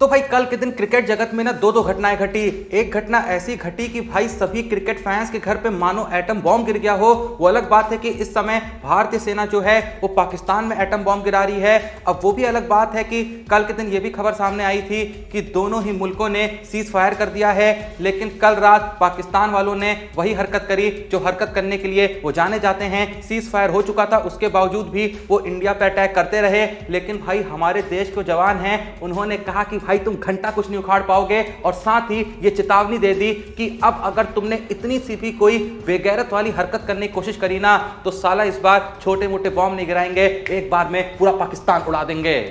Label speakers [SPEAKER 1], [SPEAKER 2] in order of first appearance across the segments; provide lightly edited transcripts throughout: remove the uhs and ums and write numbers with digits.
[SPEAKER 1] तो भाई कल के दिन क्रिकेट जगत में ना दो घटनाएं घटी। एक घटना ऐसी घटी कि भाई सभी क्रिकेट फैंस के घर पे मानो एटम बॉम्ब गिर गया हो। वो अलग बात है कि इस समय भारतीय सेना जो है वो पाकिस्तान में एटम बॉम्ब गिरा रही है। अब वो भी अलग बात है कि कल के दिन ये भी खबर सामने आई थी कि दोनों ही मुल्कों ने सीज फायर कर दिया है, लेकिन कल रात पाकिस्तान वालों ने वही हरकत करी जो हरकत करने के लिए वो जाने जाते हैं। सीज फायर हो चुका था, उसके बावजूद भी वो इंडिया पे अटैक करते रहे। लेकिन भाई हमारे देश के जवान हैं, उन्होंने कहा कि भाई तुम घंटा कुछ नहीं उखाड़ पाओगे, और साथ ही ये चेतावनी दे दी कि अब अगर तुमने इतनी सी भी कोई बेगैरत वाली हरकत करने की कोशिश करी ना तो साला इस बार छोटे मोटे बॉम्ब नहीं गिराएंगे, एक बार में पूरा पाकिस्तान उड़ा देंगे।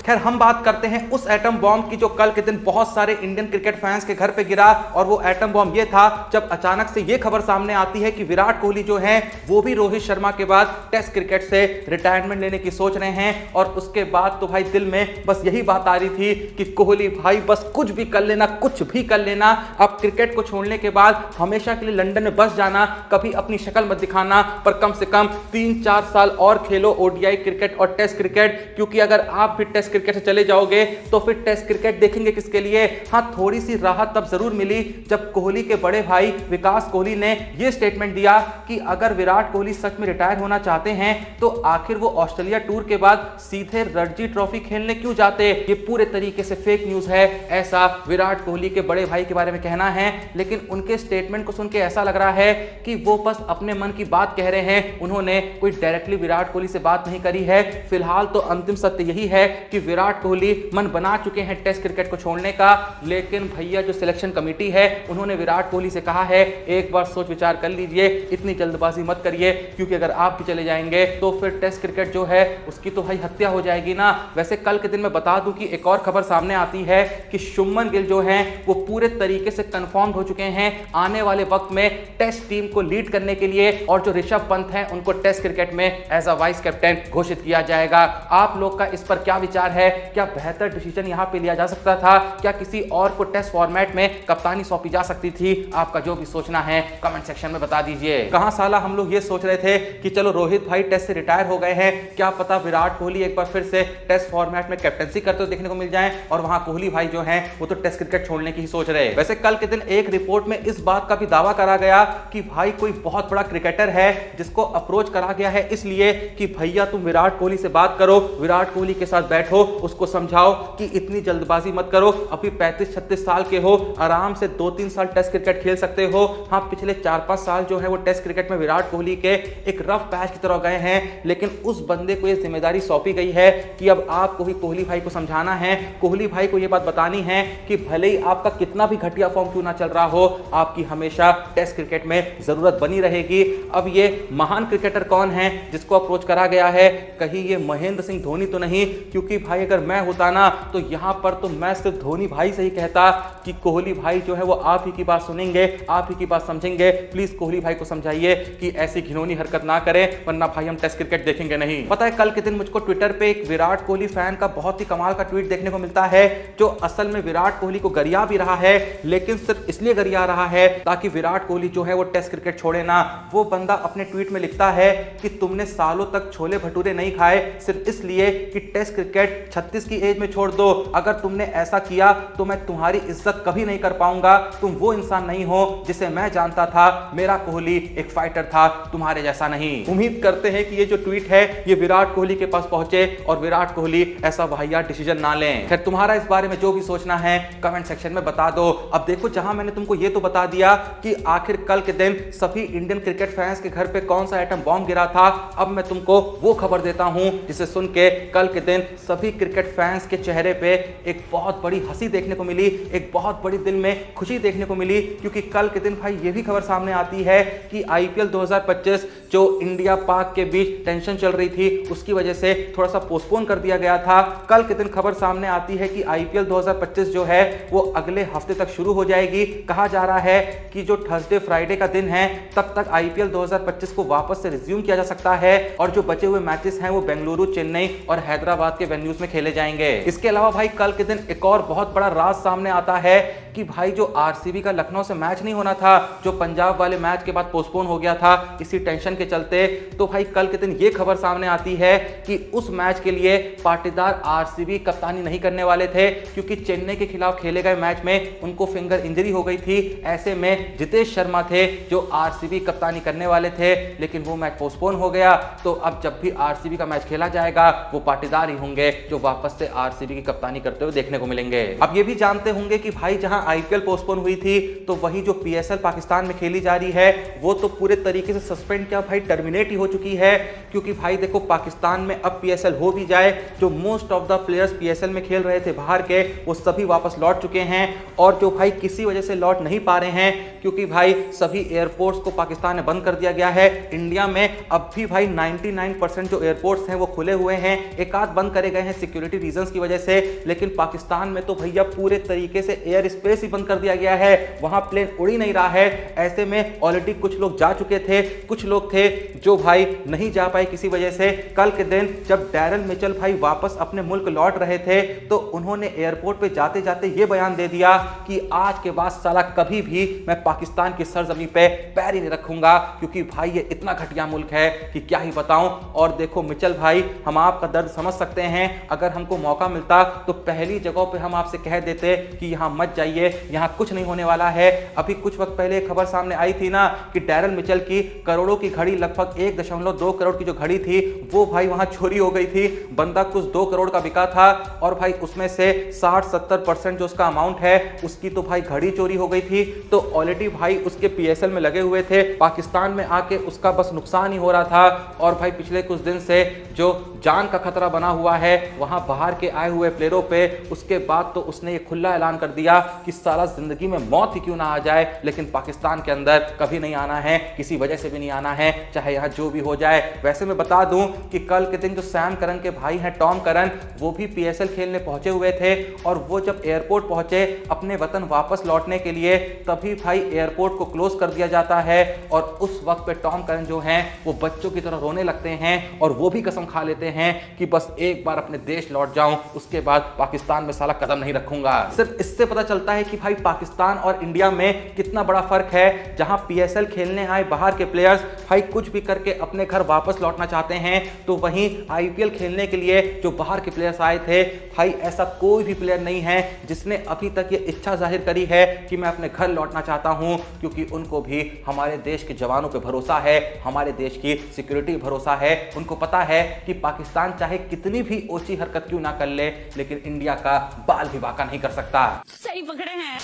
[SPEAKER 1] खैर हम बात करते हैं उस एटम बॉम्ब की जो कल के दिन बहुत सारे इंडियन क्रिकेट फैंस के घर पे गिरा। और वो एटम बॉम्ब ये था जब अचानक से ये खबर सामने आती है कि विराट कोहली जो है वो भी रोहित शर्मा के बाद टेस्ट क्रिकेट से रिटायरमेंट लेने की सोच रहे हैं। और उसके बाद तो भाई दिल में बस यही बात आ रही थी कि कोहली भाई बस कुछ भी कर लेना, कुछ भी कर लेना, अब क्रिकेट को छोड़ने के बाद हमेशा के लिए लंदन में बस जाना, कभी अपनी शक्ल मत दिखाना, पर कम से कम 3-4 साल और खेलो ओडीआई क्रिकेट और टेस्ट क्रिकेट, क्योंकि अगर आप भी टेस्ट क्रिकेट से चले जाओगे तो फिर टेस्ट क्रिकेट देखेंगे किसके लिए। हाँ थोड़ी सी राहत तब जरूर मिली जब कोहली के बड़े भाई विकास कोहली ने यह स्टेटमेंट दिया कि अगर विराट कोहली सच में रिटायर होना चाहते हैं तो आखिर वो ऑस्ट्रेलिया टूर के बाद सीधे रणजी ट्रॉफी खेलने क्यों जाते। ये पूरे तरीके से फेक न्यूज है, ऐसा विराट कोहली के बड़े भाई के बारे में कहना है। लेकिन उनके स्टेटमेंट को सुन के ऐसा लग रहा है कि वो बस अपने मन की बात कह रहे हैं, उन्होंने कोई डायरेक्टली विराट कोहली से बात नहीं करी है। फिलहाल तो अंतिम सत्य यही है कि विराट कोहली मन बना चुके हैं टेस्ट क्रिकेट को छोड़ने का। लेकिन भैया जो सिलेक्शन कमेटी है उन्होंने विराट कोहली से कहा है एक बार सोच विचार कर लीजिए, इतनी जल्दबाजी मत करिए, क्योंकि अगर आप भी चले जाएंगे तो फिर टेस्ट क्रिकेट जो है उसकी तो भाई हत्या हो जाएगी ना। वैसे कल के दिन मैं बता दूं कि एक और खबर सामने आती है कि शुभमन गिल जो है वो पूरे तरीके से कंफर्म हो चुके हैं आने वाले वक्त में टेस्ट टीम को लीड करने के लिए, और जो ऋषभ पंत है उनको टेस्ट क्रिकेट में एज अ वाइस कैप्टन घोषित किया जाएगा। आप लोग का इस पर क्या विचार है? क्या बेहतर डिसीजन यहां पे लिया जा सकता था? क्या किसी और को टेस्ट फॉर्मेट में कप्तानी सौंपी जा सकती थी? आपका जो भी सोचना है कमेंट सेक्शन में बता दीजिए। कहां साला हम लोग ये सोच रहे थे कि चलो रोहित भाई टेस्ट से रिटायर हो गए हैं, क्या पता विराट कोहली एक बार फिर से टेस्ट फॉर्मेट में कैप्टनसी करते हुए देखने को मिल जाए, और वहां कोहली भाई जो हैं वो तो टेस्ट क्रिकेट छोड़ने की ही सोच रहे। वैसे कल के दिन एक रिपोर्ट में इस बात का भी दावा करा गया कि भाई कोई बहुत बड़ा क्रिकेटर है जिसको अप्रोच करा गया है इसलिए कि भैया तुम विराट कोहली से बात करो, विराट कोहली के साथ बैठो, उसको समझाओ कि इतनी जल्दबाजी मत करो, अभी 35-36 साल के हो, आराम से 2-3 साल टेस्ट क्रिकेट खेल सकते हो। हाँ पिछले 4-5 साल जो है वो टेस्ट क्रिकेट में विराट कोहली के एक रफ पैच की तरह गए हैं, लेकिन उस बंदे को यह जिम्मेदारी सौंपी गई है कि अब आपको भी कोहली भाई को समझाना है, कोहली भाई को यह बात बतानी है कि भले ही आपका कितना भी घटिया फॉर्म क्यों ना चल रहा हो, आपकी हमेशा टेस्ट क्रिकेट में जरूरत बनी रहेगी। अब ये महान क्रिकेटर कौन है जिसको अप्रोच करा गया है? कहीं ये महेंद्र सिंह धोनी तो नहीं? क्योंकि भाई अगर मैं होता ना तो यहां पर तो मैं सिर्फ धोनी भाई से ही कहता कि कोहली भाई जो है वो आप ही की बात सुनेंगे, आप ही की बात समझेंगे, प्लीज कोहली भाई को समझाइए कि ऐसी घिनौनी हरकत ना करें, वरना भाई हम टेस्ट क्रिकेट देखेंगे नहीं। पता है कल के दिन मुझको ट्विटर पे एक विराट कोहली फैन का बहुत ही कमाल का ट्वीट देखने को मिलता है, जो असल में विराट कोहली को गरिया भी रहा है, लेकिन सिर्फ इसलिए गरिया रहा है ताकि विराट कोहली जो है वो टेस्ट क्रिकेट छोड़े ना। वो बंदा अपने ट्वीट में लिखता है कि तुमने सालों तक छोले भटूरे नहीं खाए सिर्फ इसलिए कि टेस्ट क्रिकेट 36 की एज में छोड़ दो। अगर तुमने ऐसा किया तो मैं तुम्हारी इज्जत कभी नहीं कर पाऊंगा, तुम वो इंसान नहीं हो जिसे मैं जानता था, मेरा कोहली एक फाइटर था, तुम्हारे जैसा नहीं। उम्मीद करते हैं कि ये जो ट्वीट है ये विराट कोहली के पास पहुंचे और विराट कोहली ऐसा वाहियात डिसीजन ना लें। खैर तुम्हारा इस बारे में जो भी सोचना है कमेंट सेक्शन में बता दो। अब देखो जहां मैंने तुमको ये तो बता दिया कि आखिर कल के दिन सभी इंडियन क्रिकेट फैंस के घर पे कौन सा एटम बॉम्ब गिरा था, अब मैं तुमको वो खबर देता हूं जिसे सुन के कल के दिन सभी क्रिकेट फैंस के चेहरे पे एक बहुत बड़ी हंसी देखने को मिली, एक बहुत बड़ी दिल में खुशी देखने को मिली। क्योंकि कल के दिन भाई ये भी खबर सामने आती है कि आईपीएल 2025 जो इंडिया पाक के बीच टेंशन चल रही थी उसकी वजह से थोड़ा सा पोस्टपोन कर दिया गया था। कल के दिन खबर सामने आती है कि आईपीएल 2025 जो है वो अगले हफ्ते तक शुरू हो जाएगी। कहा जा रहा है कि जो थर्सडे फ्राइडे का दिन है तब तक आईपीएल 2025 को वापस से रिज्यूम किया जा सकता है, और जो बचे हुए मैचेस हैं वो बेंगलुरु, चेन्नई और हैदराबाद के वेन्यूज में खेले जाएंगे। इसके अलावा भाई कल के दिन एक और बहुत बड़ा राज सामने आता है कि भाई जो आरसीबी का लखनऊ से मैच नहीं होना था, जो पंजाब वाले मैच के बाद पोस्टपोन हो गया था इसी टेंशन के चलते, तो भाई कल के दिन ये खबर सामने आती है कि उस मैच के लिए पाटीदार आरसीबी कप्तानी नहीं करने वाले थे, क्योंकि चेन्नई के खिलाफ खेले गए मैच में उनको फिंगर इंजरी हो गई थी। ऐसे में जितेश शर्मा थे जो आरसीबी कप्तानी करने वाले थे, लेकिन वो मैच पोस्टपोन हो गया। तो अब जब भी आरसीबी का मैच खेला जाएगा वो पाटीदार ही होंगे जो वापस से आरसीबी की कप्तानी करते हुए देखने को मिलेंगे। अब ये भी जानते होंगे कि भाई जहां आईपीएल पोस्टपोन हुई थी, तो वही जो पीएसएल पाकिस्तान में खेली जा रही है वो तो पूरे तरीके से सस्पेंड क्या भाई टर्मिनेट ही हो चुकी है। क्योंकि भाई देखो पाकिस्तान में अब पीएसएल हो भी जाए, जो most of the players PSL में खेल रहे थे बाहर के, वो सभी वापस लौट चुके हैं। और जो भाई किसी वजह से लौट नहीं पा रहे हैं, क्योंकि भाई सभी एयरपोर्ट्स को पाकिस्तान में बंद कर दिया गया है। इंडिया में अब भी भाई 99% जो एयरपोर्ट्स हैं वो खुले हुए हैं, एक आध बंद करे गए हैं सिक्योरिटी रीजंस की वजह से, लेकिन पाकिस्तान में तो भैया पूरे तरीके से एयर स्पेस ही बंद कर दिया गया है, वहां प्लेन उड़ ही नहीं रहा है। ऐसे में ऑलरेडी कुछ लोग जा चुके थे, कुछ लोग थे जो भाई नहीं जा पाए किसी वजह से। कल के दिन जब डैरल मिचेल भाई वापस अपने मुल्क लौट रहे थे, तो उन्होंने एयरपोर्ट पे जाते जाते ये बयान दे दिया कि आज के बाद साला कभी भी मैं पाकिस्तान की सरजमी पे पैर ही नहीं रखूंगा, क्योंकि भाई ये इतना घटिया मुल्क है कि क्या ही बताऊं। और देखो मिचेल भाई, हम आपका दर्द समझ सकते हैं, अगर हमको मौका मिलता तो पहली जगह पे हम आपसे कह देते कि यहां मत जाइए, यहां कुछ नहीं होने वाला है। अभी कुछ वक्त पहले खबर सामने आई थी ना कि डैरल मिचेल की करोड़ों की घड़ी, लगभग 1.2 करोड़ की जो घड़ी थी वो भाई वहां चोरी हो गई थी। बंदा कुछ 2 करोड़ का बिका था और भाई उसमें से 60-70% जो उसका अमाउंट है उसकी तो भाई घड़ी चोरी हो गई थी। तो ऑलरेडी भाई उसके पीएसएल में लगे हुए थे, पाकिस्तान में आके उसका बस नुकसान ही हो रहा था। और भाई पिछले कुछ दिन से जो जान का खतरा बना हुआ है वहां बाहर के आए हुए प्लेयरों पे, उसके बाद तो उसने ये खुला ऐलान कर दिया कि साला जिंदगी में मौत ही क्यों ना आ जाए, लेकिन पाकिस्तान के अंदर कभी नहीं आना है, किसी वजह से भी नहीं आना है, चाहे यहाँ जो भी हो जाए। वैसे मैं बता दूं कि कल के दिन जो सैम करन के भाई हैं टॉम करन, वो भी पीएसएल खेलने पहुंचे हुए थे। और वो जब एयरपोर्ट पहुंचे अपने वतन वापस लौटने के लिए, तभी भाई एयरपोर्ट को क्लोज कर दिया जाता है। और उस वक्त पे टॉम करन जो हैं वो बच्चों की तरह रोने लगते हैं और वो भी कसम खा लेते हैं कि बस एक बार अपने देश लौट जाऊं, उसके बाद पाकिस्तान में साला कदम नहीं रखूंगा। सिर्फ इससे पता चलता है कि भाई पाकिस्तान और इंडिया में कितना बड़ा फर्क है। जहां पीएसएल खेलने आए बाहर के प्लेयर्स भाई कुछ भी करके अपने घर वापस लौटना चाहते हैं, तो वहीं आईपीएल खेलने के लिए जो बाहर के प्लेयर्स आए थे, भाई ऐसा कोई भी प्लेयर नहीं है जिसने अभी तक ये इच्छा जाहिर करी है कि मैं अपने घर लौटना चाहता हूं, क्योंकि उनको भी हमारे देश के जवानों पे भरोसा है, हमारे देश की सिक्योरिटी भरोसा है। उनको पता है कि पाकिस्तान चाहे कितनी भी ऊंची हरकत क्यों ना कर ले, लेकिन इंडिया का बाल भी बाका नहीं कर सकता।
[SPEAKER 2] सही पकड़े हैं।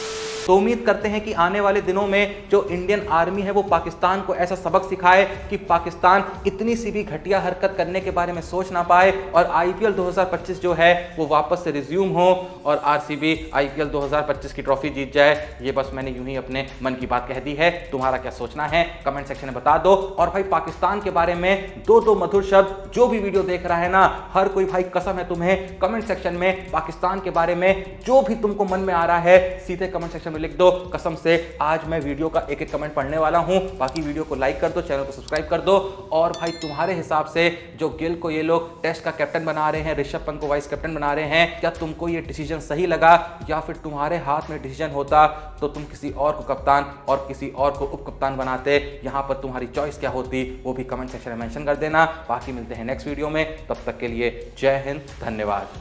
[SPEAKER 1] तो उम्मीद करते हैं कि आने वाले दिनों में जो इंडियन आर्मी है वो पाकिस्तान को ऐसा सबक सिखाए कि पाकिस्तान इतनी सी भी घटिया हरकत करने के बारे में सोच ना पाए, और आईपीएल 2025 जो है वो वापस से रिज्यूम हो और आरसीबी आईपीएल 2025 की ट्रॉफी जीत जाए। ये बस मैंने यूं ही अपने मन की बात कह दी है। तुम्हारा क्या सोचना है कमेंट सेक्शन में बता दो। और भाई पाकिस्तान के बारे में दो मधुर शब्द जो भी वीडियो देख रहा है ना, हर कोई भाई कसम है तुम्हें कमेंट सेक्शन में पाकिस्तान के बारे में जो भी तुमको मन में आ रहा है सीधे कमेंट सेक्शन में लिख दो। कसम से आज मैं वीडियो का एक एक कमेंट पढ़ने वाला हूं। बाकी वीडियो को लाइक कर दो, चैनल को सब्सक्राइब कर दो। और भाई तुम्हारे हिसाब से जो गिल को ये लोग टेस्ट का कैप्टन बना रहे हैं, ऋषभ पंत को वाइस कैप्टन बना रहे हैं, क्या तुमको ये डिसीजन सही लगा, या फिर तुम्हारे हाथ में डिसीजन होता तो तुम किसी और को कप्तान और किसी और को उप कप्तान बनाते? यहां पर तुम्हारी चॉइस क्या होती वो भी कमेंट सेक्शन में मेंशन कर देना। बाकी मिलते हैं नेक्स्ट वीडियो में, तब तक के लिए जय हिंद, धन्यवाद।